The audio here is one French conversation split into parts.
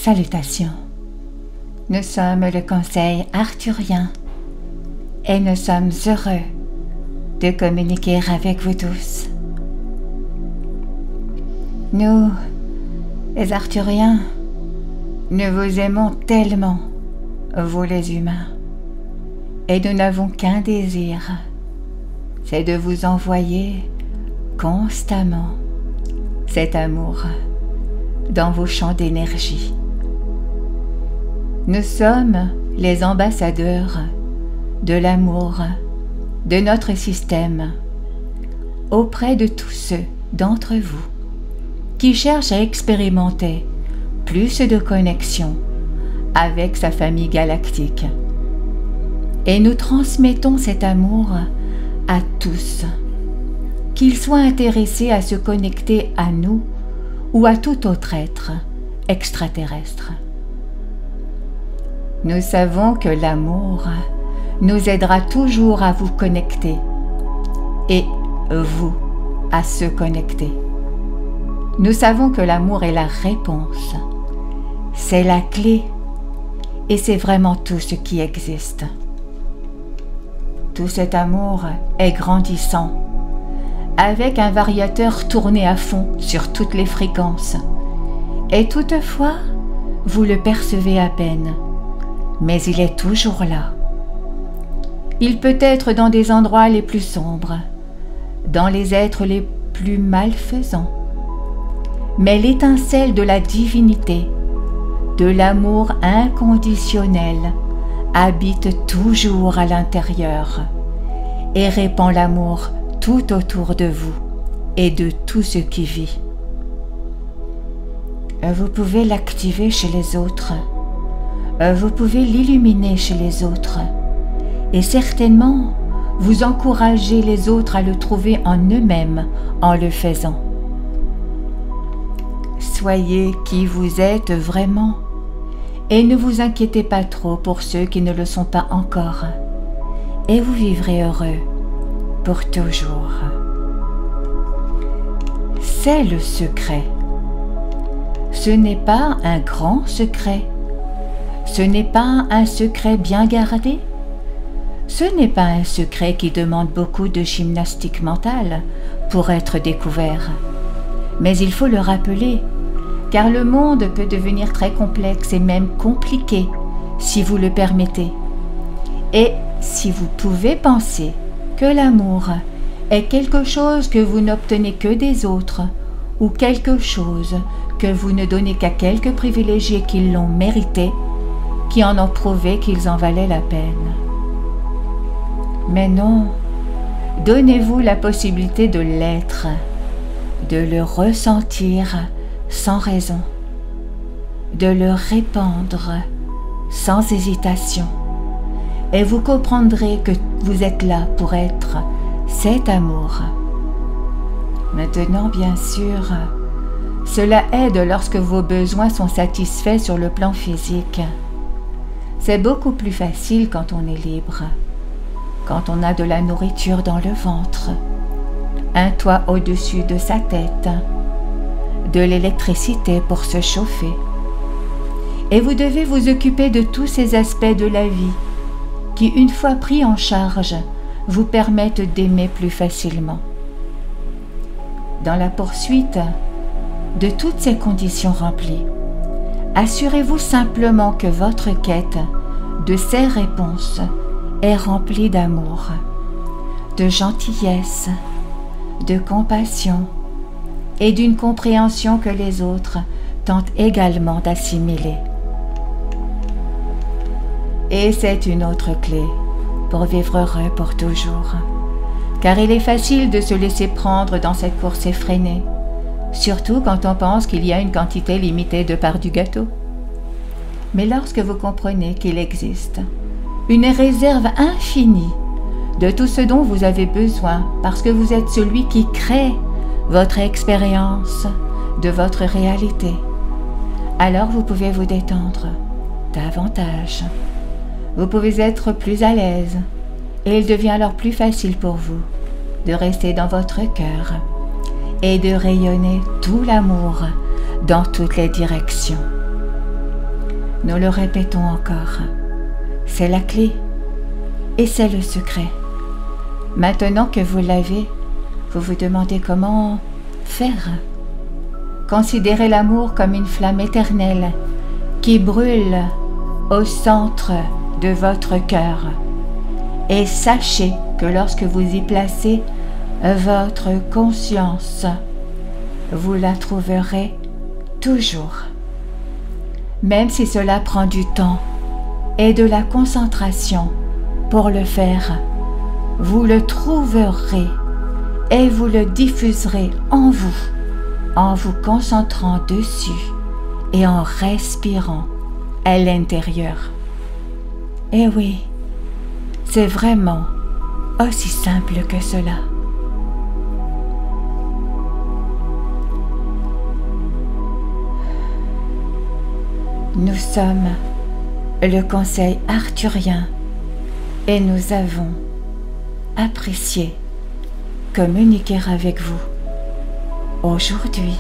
Salutations. Nous sommes le Conseil arthurien et nous sommes heureux de communiquer avec vous tous. Nous, les Arthuriens, nous vous aimons tellement, vous les humains, et nous n'avons qu'un désir, c'est de vous envoyer constamment cet amour dans vos champs d'énergie. Nous sommes les ambassadeurs de l'amour de notre système auprès de tous ceux d'entre vous qui cherchent à expérimenter plus de connexion avec sa famille galactique. Et nous transmettons cet amour à tous, qu'ils soient intéressés à se connecter à nous ou à tout autre être extraterrestre. Nous savons que l'amour nous aidera toujours à vous connecter et vous à se connecter. Nous savons que l'amour est la réponse, c'est la clé et c'est vraiment tout ce qui existe. Tout cet amour est grandissant, avec un variateur tourné à fond sur toutes les fréquences. Et toutefois, vous le percevez à peine, mais il est toujours là. Il peut être dans des endroits les plus sombres, dans les êtres les plus malfaisants, mais l'étincelle de la divinité, de l'amour inconditionnel, habite toujours à l'intérieur et répand l'amour tout autour de vous et de tout ce qui vit. Vous pouvez l'activer chez les autres, vous pouvez l'illuminer chez les autres, et certainement vous encourager les autres à le trouver en eux-mêmes en le faisant. Soyez qui vous êtes vraiment, et ne vous inquiétez pas trop pour ceux qui ne le sont pas encore, et vous vivrez heureux pour toujours. C'est le secret. Ce n'est pas un grand secret. Ce n'est pas un secret bien gardé. Ce n'est pas un secret qui demande beaucoup de gymnastique mentale pour être découvert. Mais il faut le rappeler, car le monde peut devenir très complexe et même compliqué si vous le permettez. Et si vous pouvez penser que l'amour est quelque chose que vous n'obtenez que des autres ou quelque chose que vous ne donnez qu'à quelques privilégiés qui l'ont mérité, qui en ont prouvé qu'ils en valaient la peine. Mais non, donnez-vous la possibilité de l'être, de le ressentir sans raison, de le répandre sans hésitation, et vous comprendrez que vous êtes là pour être cet amour. Maintenant, bien sûr, cela aide lorsque vos besoins sont satisfaits sur le plan physique. C'est beaucoup plus facile quand on est libre, quand on a de la nourriture dans le ventre, un toit au-dessus de sa tête, de l'électricité pour se chauffer. Et vous devez vous occuper de tous ces aspects de la vie qui, une fois pris en charge, vous permettent d'aimer plus facilement. Dans la poursuite de toutes ces conditions remplies, assurez-vous simplement que votre quête de ces réponses est remplie d'amour, de gentillesse, de compassion et d'une compréhension que les autres tentent également d'assimiler. Et c'est une autre clé pour vivre heureux pour toujours, car il est facile de se laisser prendre dans cette course effrénée, surtout quand on pense qu'il y a une quantité limitée de parts du gâteau. Mais lorsque vous comprenez qu'il existe une réserve infinie de tout ce dont vous avez besoin, parce que vous êtes celui qui crée votre expérience de votre réalité, alors vous pouvez vous détendre davantage. Vous pouvez être plus à l'aise et il devient alors plus facile pour vous de rester dans votre cœur et de rayonner tout l'amour dans toutes les directions. Nous le répétons encore. C'est la clé et c'est le secret. Maintenant que vous l'avez, vous vous demandez comment faire. Considérez l'amour comme une flamme éternelle qui brûle au centre de votre cœur. Et sachez que lorsque vous y placez votre conscience, vous la trouverez toujours. Même si cela prend du temps et de la concentration pour le faire, vous le trouverez et vous le diffuserez en vous concentrant dessus et en respirant à l'intérieur. Et oui, c'est vraiment aussi simple que cela. Nous sommes le conseil arthurien et nous avons apprécié communiquer avec vous aujourd'hui.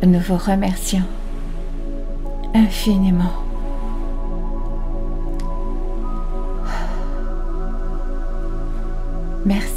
Nous vous remercions infiniment. Merci.